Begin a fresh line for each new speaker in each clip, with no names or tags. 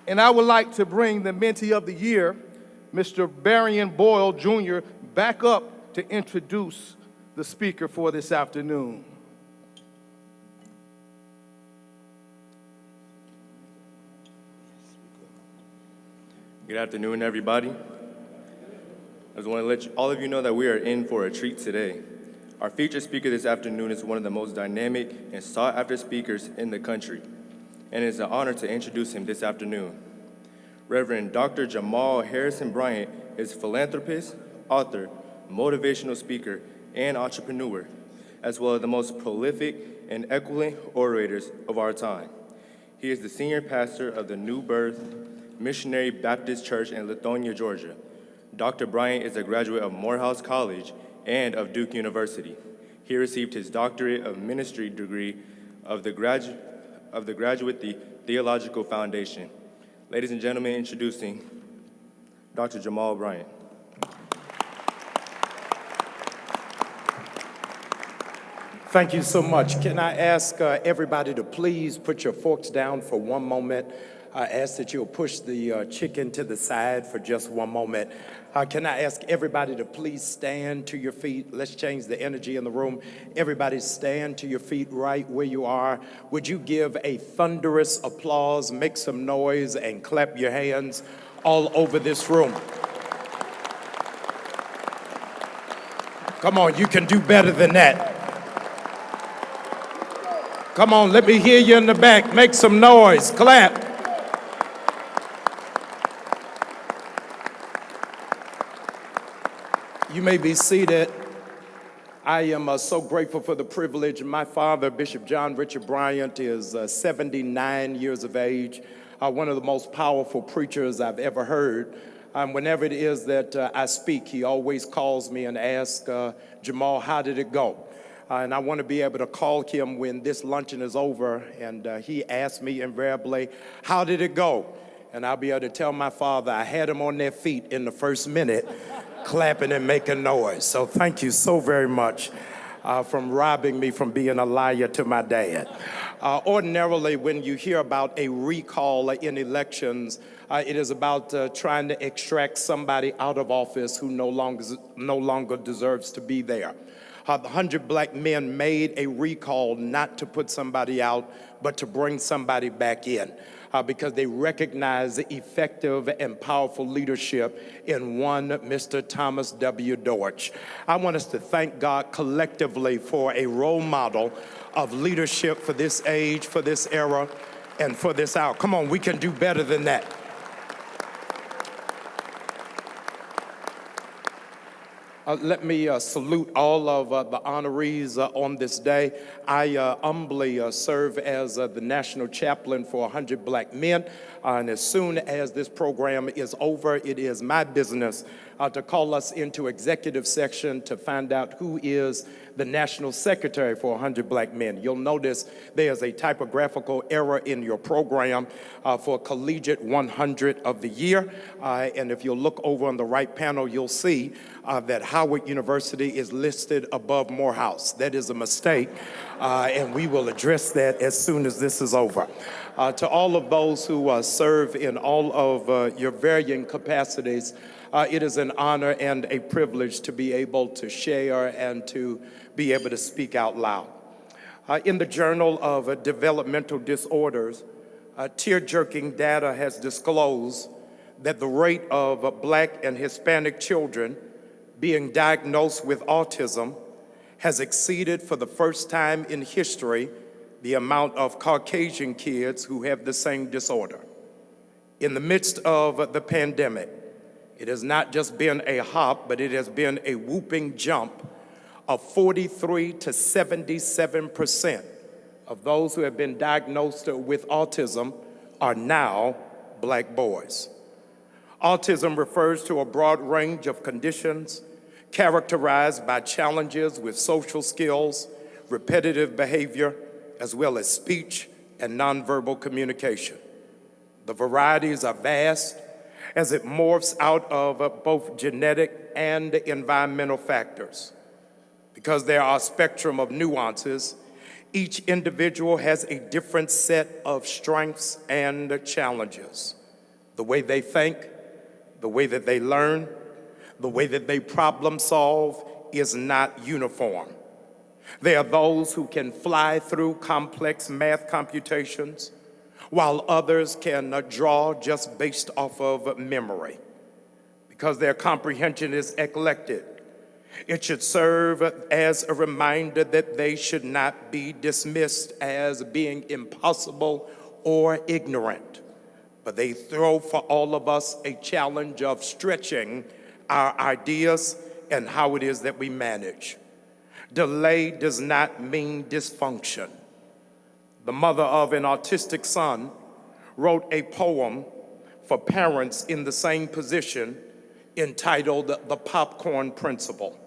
And I would like to bring the mentee of the year, Mr. Marion Boyle Jr., back up to introduce the speaker for this afternoon.
Good afternoon, everybody. I just want to let all of you know that we are in for a treat today. Our featured speaker this afternoon is one of the most dynamic and sought-after speakers in the country, and it is an honor to introduce him this afternoon. Reverend Dr. Jamal Harrison Bryant is a philanthropist, author, motivational speaker, and entrepreneur, as well as the most prolific and eloquent orators of our time. He is the senior pastor of the New Birth Missionary Baptist Church in Lithonia, Georgia. Dr. Bryant is a graduate of Morehouse College and of Duke University. He received his doctorate of ministry degree of the Graduate Theological Foundation. Ladies and gentlemen, introducing Dr. Jamal Bryant.
Thank you so much. Can I ask everybody to please put your forks down for one moment? I ask that you'll push the chicken to the side for just one moment. Can I ask everybody to please stand to your feet? Let's change the energy in the room. Everybody stand to your feet right where you are. Would you give a thunderous applause, make some noise, and clap your hands all over this room? Come on, you can do better than that. Come on, let me hear you in the back. Make some noise, clap. You may be seated. I am so grateful for the privilege. My father, Bishop John Richard Bryant, is 79 years of age, one of the most powerful preachers I've ever heard. Whenever it is that I speak, he always calls me and asks, Jamal, how did it go? And I want to be able to call him when this luncheon is over, and he asks me invariably, how did it go? And I'll be able to tell my father I had them on their feet in the first minute, clapping and making noise. So thank you so very much from robbing me from being a liar to my dad. Ordinarily, when you hear about a recall in elections, it is about trying to extract somebody out of office who no longer deserves to be there. The 100 black men made a recall not to put somebody out, but to bring somebody back in. Because they recognize the effective and powerful leadership in one Mr. Thomas W. Dortch. I want us to thank God collectively for a role model of leadership for this age, for this era, and for this hour. Come on, we can do better than that. Let me salute all of the honorees on this day. I humbly serve as the national chaplain for 100 black men. And as soon as this program is over, it is my business to call us into executive section to find out who is the national secretary for 100 black men. You'll notice there's a typographical error in your program for Collegiate 100 of the year. And if you'll look over on the right panel, you'll see that Howard University is listed above Morehouse. That is a mistake, and we will address that as soon as this is over. To all of those who serve in all of your varying capacities, it is an honor and a privilege to be able to share and to be able to speak out loud. In the Journal of Developmental Disorders, tear-jerking data has disclosed that the rate of black and Hispanic children being diagnosed with autism has exceeded for the first time in history the amount of Caucasian kids who have the same disorder. In the midst of the pandemic, it has not just been a hop, but it has been a whooping jump of 43 to 77% of those who have been diagnosed with autism are now black boys. Autism refers to a broad range of conditions characterized by challenges with social skills, repetitive behavior, as well as speech and nonverbal communication. The varieties are vast as it morphs out of both genetic and environmental factors. Because there are a spectrum of nuances, each individual has a different set of strengths and challenges. The way they think, the way that they learn, the way that they problem solve is not uniform. There are those who can fly through complex math computations, while others can draw just based off of memory. Because their comprehension is eclectic, it should serve as a reminder that they should not be dismissed as being impossible or ignorant. But they throw for all of us a challenge of stretching our ideas and how it is that we manage. Delay does not mean dysfunction. The mother of an autistic son wrote a poem for parents in the same position entitled The Popcorn Principle.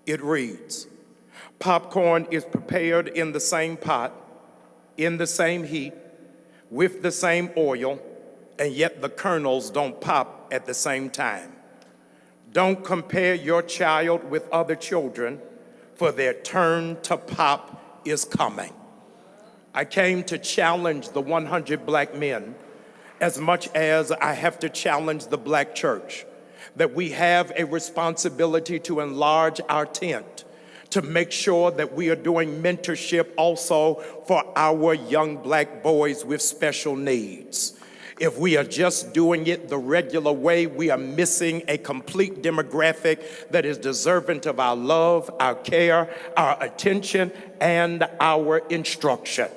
It reads, popcorn is prepared in the same pot, in the same heat, with the same oil, and yet the kernels don't pop at the same time. Don't compare your child with other children, for their turn to pop is coming. I came to challenge the 100 black men as much as I have to challenge the black church, that we have a responsibility to enlarge our tent, to make sure that we are doing mentorship also for our young black boys with special needs. If we are just doing it the regular way, we are missing a complete demographic that is deserving of our love, our care, our attention, and our instruction.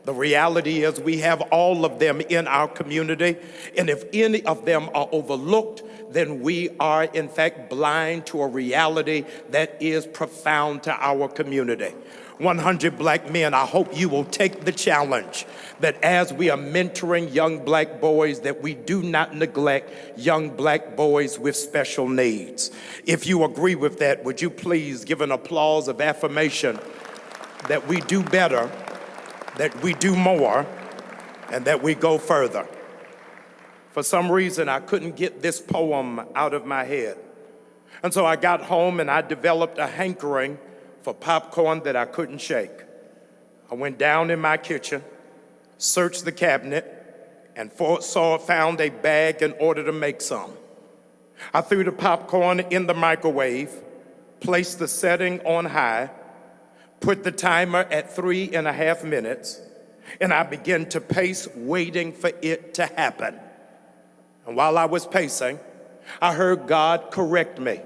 The reality is we have all of them in our community, and if any of them are overlooked, then we are in fact blind to a reality that is profound to our community. 100 black men, I hope you will take the challenge that as we are mentoring young black boys, that we do not neglect young black boys with special needs. If you agree with that, would you please give an applause of affirmation that we do better, that we do more, and that we go further. For some reason, I couldn't get this poem out of my head. And so I got home and I developed a hankering for popcorn that I couldn't shake. I went down in my kitchen, searched the cabinet, and found a bag in order to make some. I threw the popcorn in the microwave, placed the setting on high, put the timer at 3.5 minutes, and I began to pace, waiting for it to happen. And while I was pacing, I heard God correct me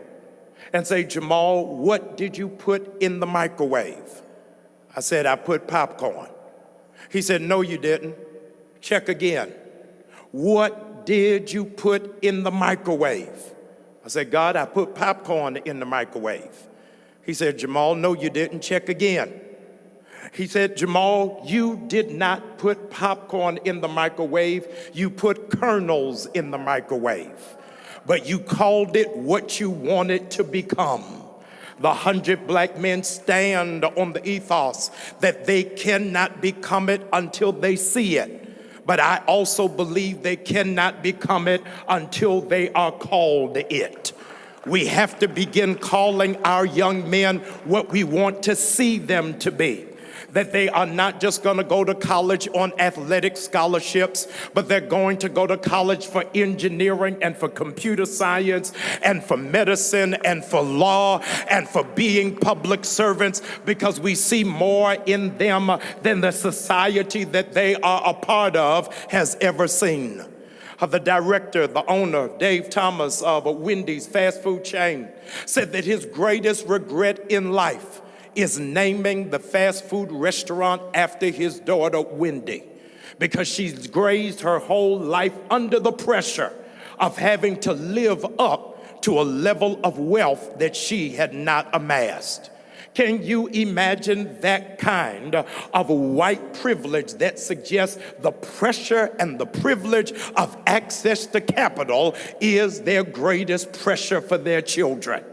and say, Jamal, what did you put in the microwave? I said, I put popcorn. He said, no, you didn't. Check again. What did you put in the microwave? I said, God, I put popcorn in the microwave. He said, Jamal, no, you didn't. Check again. He said, Jamal, you did not put popcorn in the microwave. You put kernels in the microwave. But you called it what you wanted to become. The 100 black men stand on the ethos that they cannot become it until they see it. But I also believe they cannot become it until they are called it. We have to begin calling our young men what we want to see them to be. That they are not just going to go to college on athletic scholarships, but they're going to go to college for engineering and for computer science and for medicine and for law and for being public servants, because we see more in them than the society that they are a part of has ever seen. The director, the owner, Dave Thomas of a Wendy's fast food chain, said that his greatest regret in life is naming the fast food restaurant after his daughter, Wendy, because she's grazed her whole life under the pressure of having to live up to a level of wealth that she had not amassed. Can you imagine that kind of white privilege that suggests the pressure and the privilege of access to capital is their greatest pressure for their children?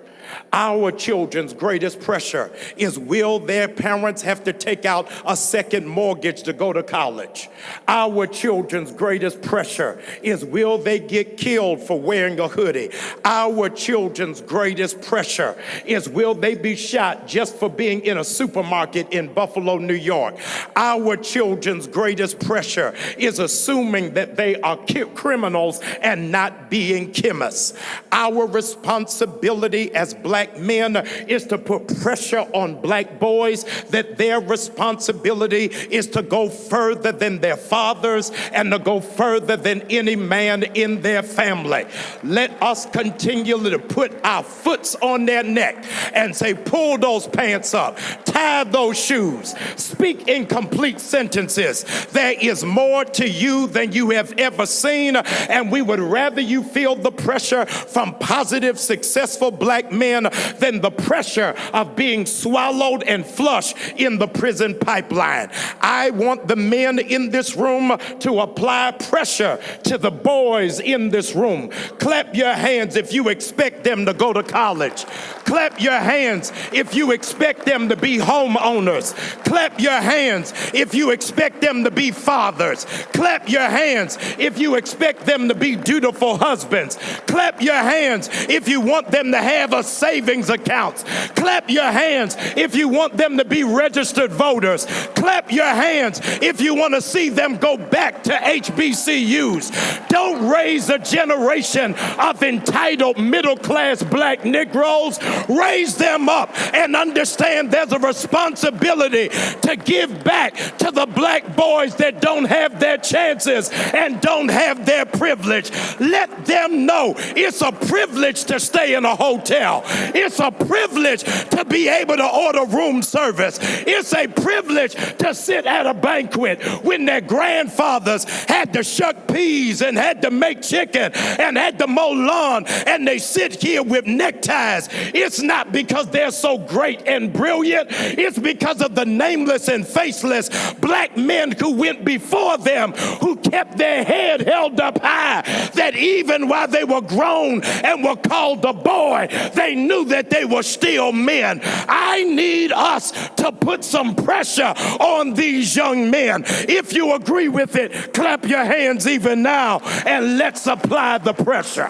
Our children's greatest pressure is, will their parents have to take out a second mortgage to go to college? Our children's greatest pressure is, will they get killed for wearing a hoodie? Our children's greatest pressure is, will they be shot just for being in a supermarket in Buffalo, New York? Our children's greatest pressure is assuming that they are criminals and not being chemists. Our responsibility as black men is to put pressure on black boys that their responsibility is to go further than their fathers and to go further than any man in their family. Let us continually to put our foots on their neck and say, pull those pants up, tie those shoes, speak in complete sentences. There is more to you than you have ever seen, and we would rather you feel the pressure from positive, successful black men than the pressure of being swallowed and flushed in the prison pipeline. I want the men in this room to apply pressure to the boys in this room. Clap your hands if you expect them to go to college. Clap your hands if you expect them to be homeowners. Clap your hands if you expect them to be fathers. Clap your hands if you expect them to be dutiful husbands. Clap your hands if you want them to have a savings account. Clap your hands if you want them to be registered voters. Clap your hands if you want to see them go back to HBCUs. Don't raise a generation of entitled middle-class black Negroes. Raise them up and understand there's a responsibility to give back to the black boys that don't have their chances and don't have their privilege. Let them know it's a privilege to stay in a hotel. It's a privilege to be able to order room service. It's a privilege to sit at a banquet when their grandfathers had to shuck peas and had to make chicken and had to mow lawn, and they sit here with neckties. It's not because they're so great and brilliant. It's because of the nameless and faceless black men who went before them, who kept their head held up high, that even while they were grown and were called a boy, they knew that they were still men. I need us to put some pressure on these young men. If you agree with it, clap your hands even now and let's apply the pressure.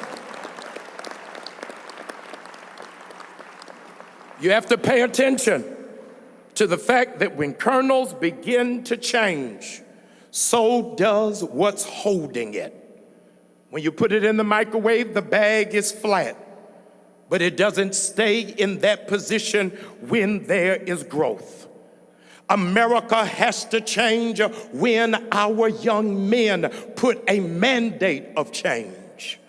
You have to pay attention to the fact that when kernels begin to change, so does what's holding it. When you put it in the microwave, the bag is flat, but it doesn't stay in that position when there is growth. America has to change when our young men put a mandate of change.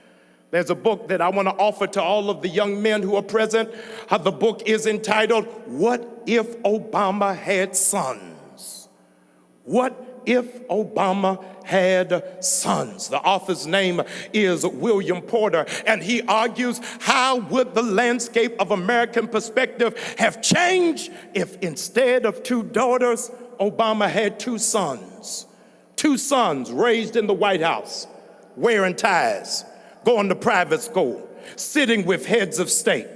There's a book that I want to offer to all of the young men who are present. The book is entitled, What If Obama Had Sons? What if Obama had sons? The author's name is William Porter, and he argues, how would the landscape of American perspective have changed if instead of 2 daughters, Obama had 2 sons? 2 sons raised in the White House, wearing ties, going to private school, sitting with heads of state,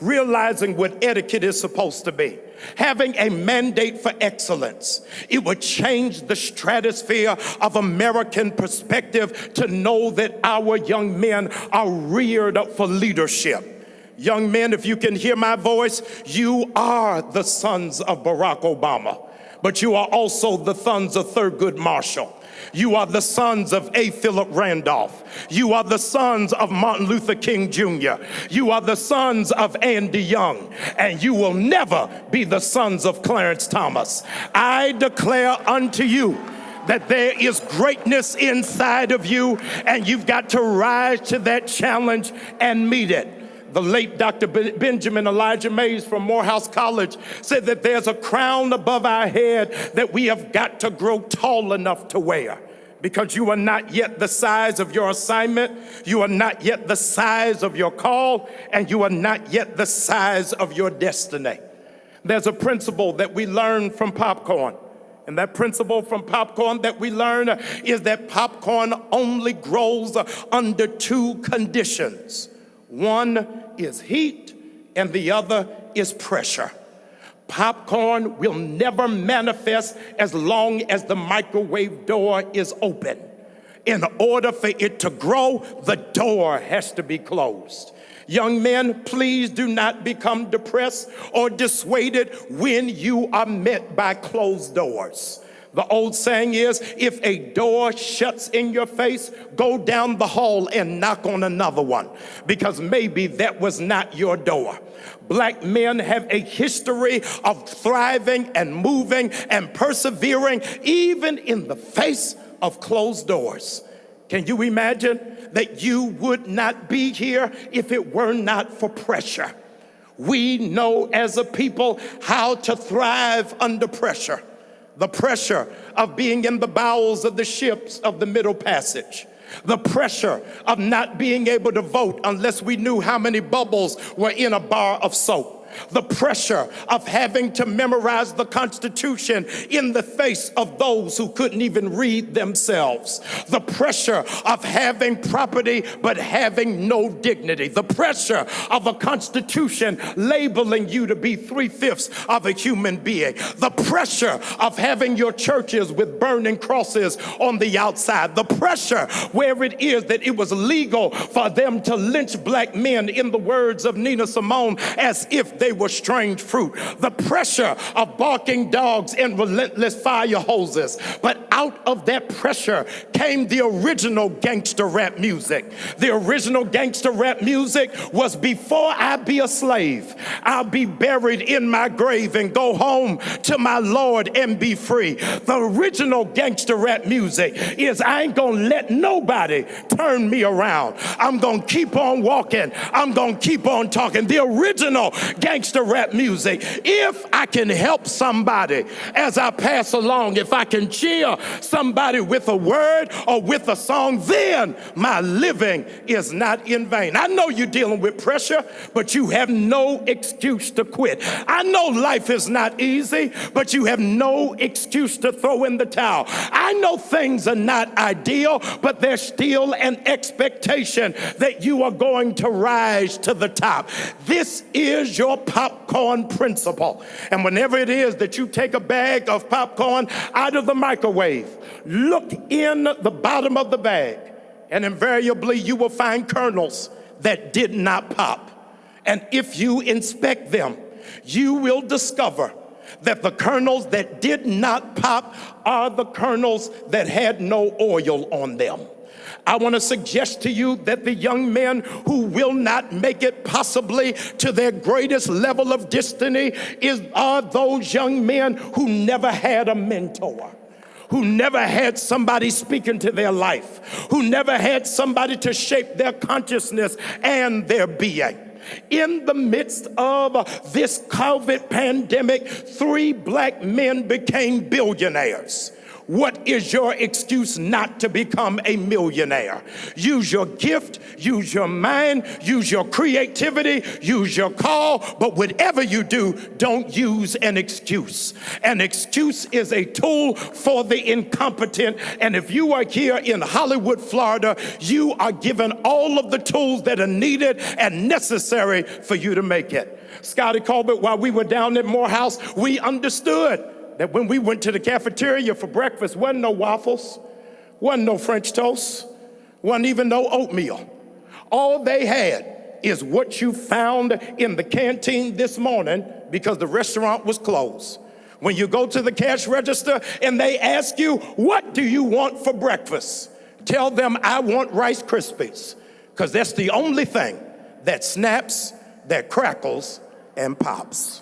realizing what etiquette is supposed to be, having a mandate for excellence. It would change the stratosphere of American perspective to know that our young men are reared up for leadership. Young men, if you can hear my voice, you are the sons of Barack Obama, but you are also the sons of Thurgood Marshall. You are the sons of A. Philip Randolph. You are the sons of Martin Luther King Jr. You are the sons of Andy Young. And you will never be the sons of Clarence Thomas. I declare unto you that there is greatness inside of you, and you've got to rise to that challenge and meet it. The late Dr. Benjamin Elijah Mays from Morehouse College said that there's a crown above our head that we have got to grow tall enough to wear, because you are not yet the size of your assignment, you are not yet the size of your call, and you are not yet the size of your destiny. There's a principle that we learn from popcorn. And that principle from popcorn that we learn is that popcorn only grows under 2 conditions. One is heat, and the other is pressure. Popcorn will never manifest as long as the microwave door is open. In order for it to grow, the door has to be closed. Young men, please do not become depressed or dissuaded when you are met by closed doors. The old saying is, if a door shuts in your face, go down the hall and knock on another one, because maybe that was not your door. Black men have a history of thriving and moving and persevering, even in the face of closed doors. Can you imagine that you would not be here if it were not for pressure? We know as a people how to thrive under pressure. The pressure of being in the bowels of the ships of the Middle Passage. The pressure of not being able to vote unless we knew how many bubbles were in a bar of soap. The pressure of having to memorize the Constitution in the face of those who couldn't even read themselves. The pressure of having property but having no dignity. The pressure of a Constitution labeling you to be 3/5 of a human being. The pressure of having your churches with burning crosses on the outside. The pressure where it is that it was legal for them to lynch black men, in the words of Nina Simone, as if they were strange fruit. The pressure of barking dogs and relentless fire hoses. But out of that pressure came the original gangster rap music. The original gangster rap music was, before I be a slave, I'll be buried in my grave and go home to my Lord and be free. The original gangster rap music is, I ain't gonna let nobody turn me around. I'm gonna keep on walking. I'm gonna keep on talking. The original gangster rap music. If I can help somebody as I pass along, if I can cheer somebody with a word or with a song, then my living is not in vain. I know you're dealing with pressure, but you have no excuse to quit. I know life is not easy, but you have no excuse to throw in the towel. I know things are not ideal, but there's still an expectation that you are going to rise to the top. This is your popcorn principle. And whenever it is that you take a bag of popcorn out of the microwave, look in the bottom of the bag, and invariably you will find kernels that did not pop. And if you inspect them, you will discover that the kernels that did not pop are the kernels that had no oil on them. I want to suggest to you that the young men who will not make it possibly to their greatest level of destiny are those young men who never had a mentor, who never had somebody speak into their life, who never had somebody to shape their consciousness and their being. In the midst of this COVID pandemic, 3 black men became billionaires. What is your excuse not to become a millionaire? Use your gift, use your mind, use your creativity, use your call, but whatever you do, don't use an excuse. An excuse is a tool for the incompetent, and if you are here in Hollywood, Florida, you are given all of the tools that are needed and necessary for you to make it. Scotty Colbert, while we were down at Morehouse, we understood that when we went to the cafeteria for breakfast, wasn't no waffles, wasn't no French toast, wasn't even no oatmeal. All they had is what you found in the canteen this morning because the restaurant was closed. When you go to the cash register and they ask you, what do you want for breakfast? Tell them, I want Rice Krispies, because that's the only thing that snaps, that crackles, and pops.